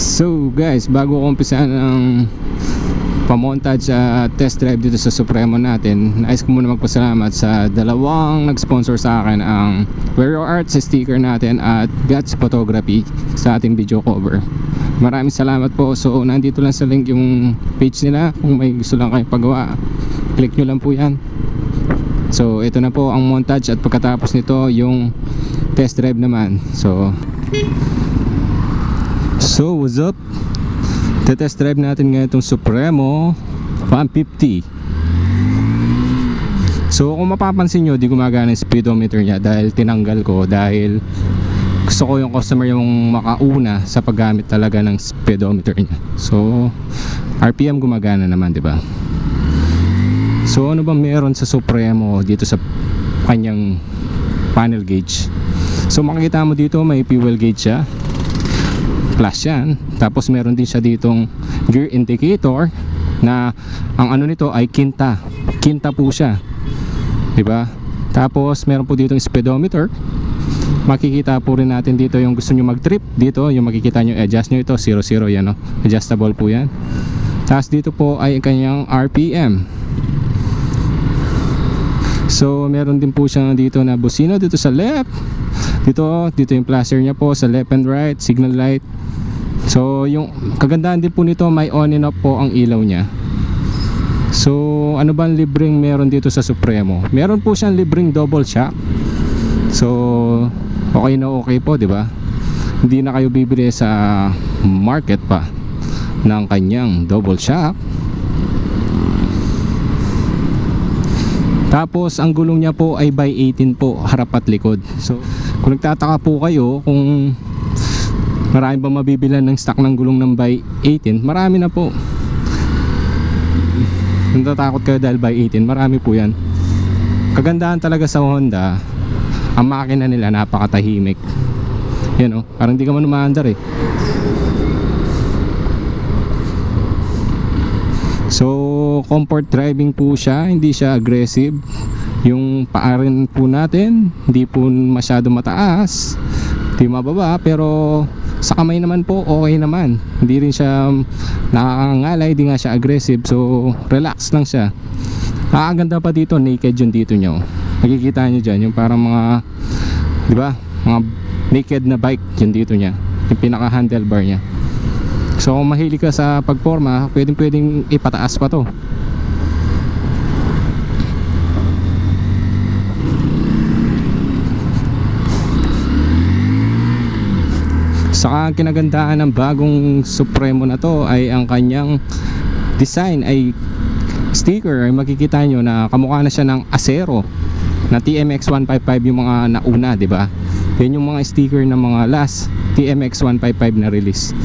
So guys, bago ko umpisahan ang pamontage sa test drive dito sa Supremo natin, nais ko muna magpasalamat sa dalawang nag-sponsor sa akin, ang Wear Your Art sa sticker natin at Guts Photography sa ating video cover. Maraming salamat po. So nandito lang sa link yung page nila, kung may gusto lang kayo pagawa, click nyo lang po yan. So ito na po ang montage, at pagkatapos nito yung test drive naman. So what's up? Test drive natin ngayon itong Supremo 150. So kung mapapansin nyo, di gumagana yung speedometer niya dahil tinanggal ko, dahil gusto ko yung customer yung makauna sa paggamit talaga ng speedometer niya. So RPM gumagana naman, di ba? So ano ba meron sa Supremo dito sa kanyang panel gauge? So makikita mo dito may fuel gauge siya, plus yan. Tapos meron din siya ditong gear indicator na ang ano nito ay kinta po siya, diba? Tapos meron po ditong speedometer. Makikita po rin natin dito yung gusto nyo mag trip, dito yung makikita nyo, adjust nyo ito, 00 yan, no? Adjustable po yan. Tapos dito po ay kanyang RPM. So meron din po siya dito na busino dito sa left. Dito yung placer niya po sa left and right, signal light. So yung kagandahan din po nito, may on and off po ang ilaw niya. So ano ba ang libreng meron dito sa Supremo? Meron po siyang libreng double shock. So okay na okay po, di ba? Hindi na kayo bibili sa market pa ng kanyang double shock. Tapos ang gulong niya po ay by 18 po, harap at likod. So kung nagtataka po kayo kung marami ba mabibilan ng stock ng gulong ng by 18, marami na po. Kung natatakot kayo dahil by 18, marami po yan. Kagandahan talaga sa Honda, ang makina nila napakatahimik. Yan, parang di ka man umaandar eh. So comfort driving po siya, hindi siya aggressive. Yung paa rin po natin hindi po masyado mataas, hindi mababa, pero sa kamay naman po okay naman. Hindi rin siya nakakangalay, hindi nga siya aggressive. So relax lang siya. Nakakaganda pa dito, naked yung dito nyo. Nakikita nyo dyan yung parang mga, di ba, mga naked na bike yung dito nya, yung pinaka handlebar nya. So kung mahilig ka sa pagporma, pwedeng ipataas pa to. Saka ang kinagandahan ng bagong Supremo na to ay ang kanyang design ay sticker, ay makikita nyo na kamukha na siya ng Acero na TMX 155, yung mga nauna, di ba? Yan yung mga sticker ng mga last TMX 155 na release.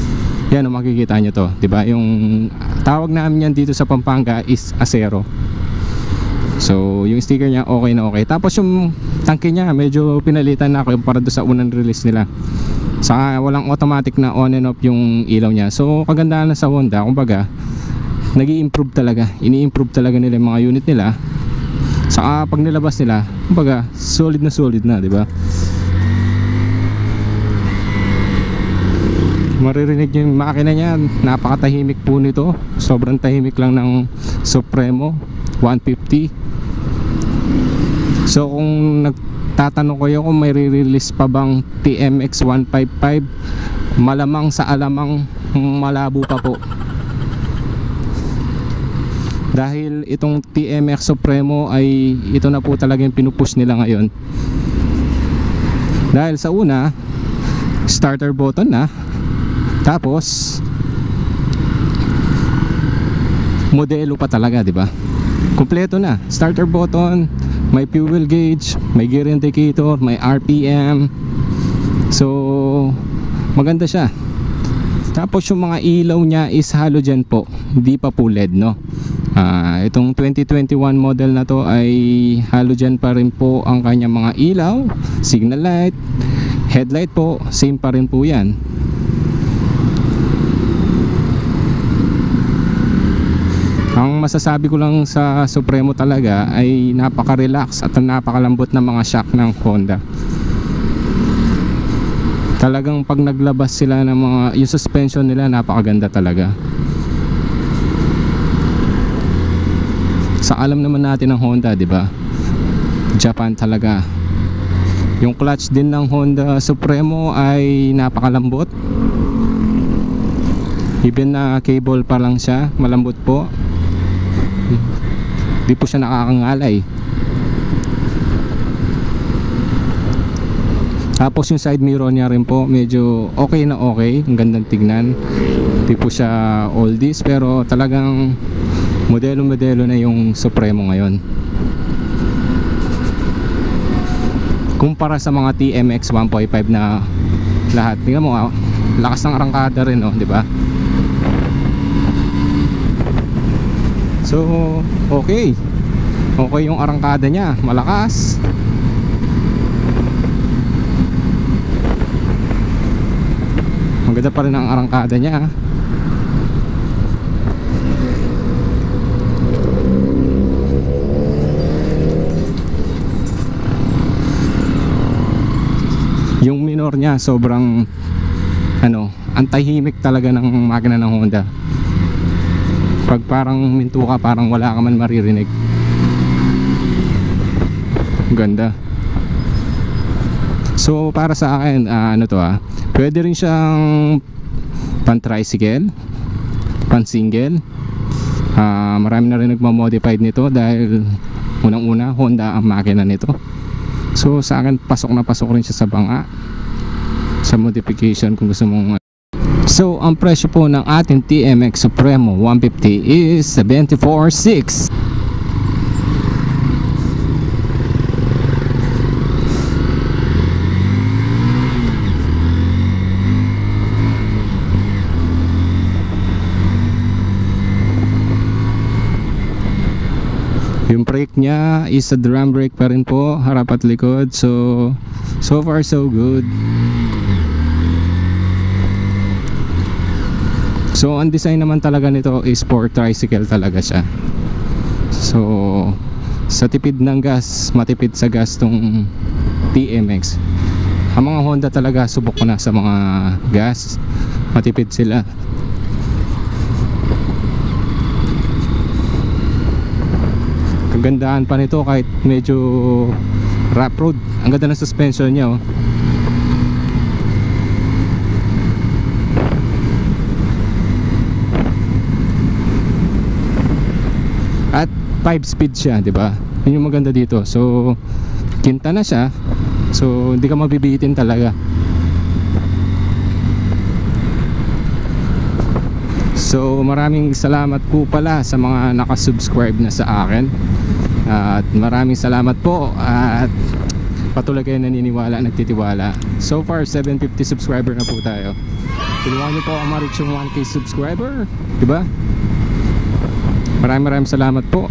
Yan, makikita nyo to, di ba? Yung tawag namin yan dito sa Pampanga is Acero. So yung sticker niya okay na okay. Tapos yung tangke niya medyo pinalitan na ako para doon sa unang release nila. Saka walang automatic na on and off yung ilaw niya. So kagandahan na sa Honda, kumbaga nag-i-improve talaga, ini-improve talaga nila yung mga unit nila. Saka pag nilabas nila, kumbaga solid na, di ba? Maririnig nyo yung makina niya, napakatahimik po nito. Sobrang tahimik lang ng Supremo 150. So kung nagtatanong kayo kung may re-release pa bang TMX 155, malamang sa alamang malabo pa po. Dahil itong TMX Supremo ay ito na po talaga yung pinupush nila ngayon. Dahil sa una, starter button na, tapos modelo pa talaga, di ba? Kompleto na, starter button, may fuel gauge, may gear indicator, may RPM. So maganda siya. Tapos yung mga ilaw niya is halogen po, hindi pa po LED, no? Itong 2021 model na to ay halogen pa rin po ang kanyang mga ilaw, signal light, headlight po, same pa rin po yan. Ang masasabi ko lang sa Supremo talaga ay napaka-relax at napakalambot ng mga shock ng Honda. Talagang pag naglabas sila ng mga, yung suspension nila napakaganda talaga. Sa alam naman natin ng Honda, di ba? Japan talaga. Yung clutch din ng Honda Supremo ay napakalambot. Even na cable pa lang siya, malambot po. Di po siya nakakangalay. Tapos yung side mirror niya rin po, medyo okay na okay. Ang gandang tignan. Di po siya oldies, pero talagang modelo-modelo na yung Supremo ngayon. Kumpara sa mga TMX 1.5 na lahat. Tingnan mo, lakas ng arangkada rin, oh, di ba? So, okay. Okay yung arangkada niya, malakas. Maganda pa rin ang arangkada niya. Yung minor niya sobrang ang tahimik talaga ng makina ng Honda. Pag parang minto ka, parang wala ka man maririnig. Ganda. So para sa akin, pwede rin siyang pan-tricycle, pan-single. Marami na rin nagmamodified nito dahil unang-una Honda ang makina nito. So sa akin, pasok na pasok rin siya sa banga, sa modification kung gusto mong. So ang presyo po ng ating TMX Supremo 150 is 74,600. Yung brake niya is a drum brake pa rin po, harap at likod. So far so good. So ang design naman talaga nito is for tricycle talaga siya. So sa tipid ng gas, matipid sa gas tong TMX. Ang mga Honda talaga, subok ko na sa mga gas, matipid sila. Kagandahan pa nito kahit medyo rough road. Ang ganda ng suspension niya, oh. At 5 speed siya, di ba? Yun yung maganda dito. So kinta na siya. So hindi ka mabibitin talaga. So maraming salamat po pala sa mga nakasubscribe na sa akin. At maraming salamat po. At patuloy kayo naniniwala, nagtitiwala. So far 750 subscriber na po tayo. Tulungan niyo po ako ma-reach yung 1K subscriber, diba? Maraming salamat po.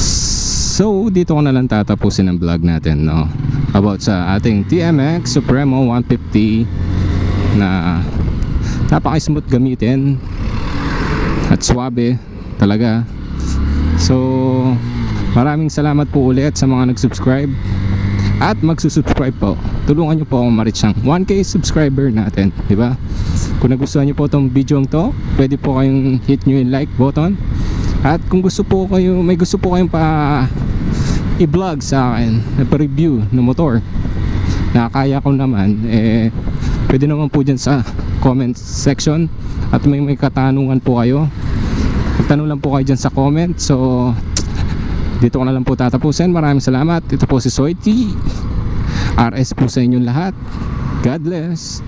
So dito ko na lang tatapusin ang vlog natin, no? About sa ating TMX Supremo 150 na napaka-smooth gamitin at swabe talaga. So maraming salamat po ulit sa mga nag-subscribe at magsusubscribe po. Tulungan nyo po ako ma-reach ang 1K subscriber natin, diba? Kung nagustuhan nyo po itong video to, pwede po kayong hit nyo yung like button. At kung gusto po kayo, may gusto po kayong i-vlog sa akin, pa-review ng motor na kaya ko naman, pwede naman po dyan sa comment section. At may katanungan po kayo, magtanong lang po kayo dyan sa comment. So dito ko na lang po tatapusin. Maraming salamat. Ito po si Soy T. RS po sa inyong lahat. God bless.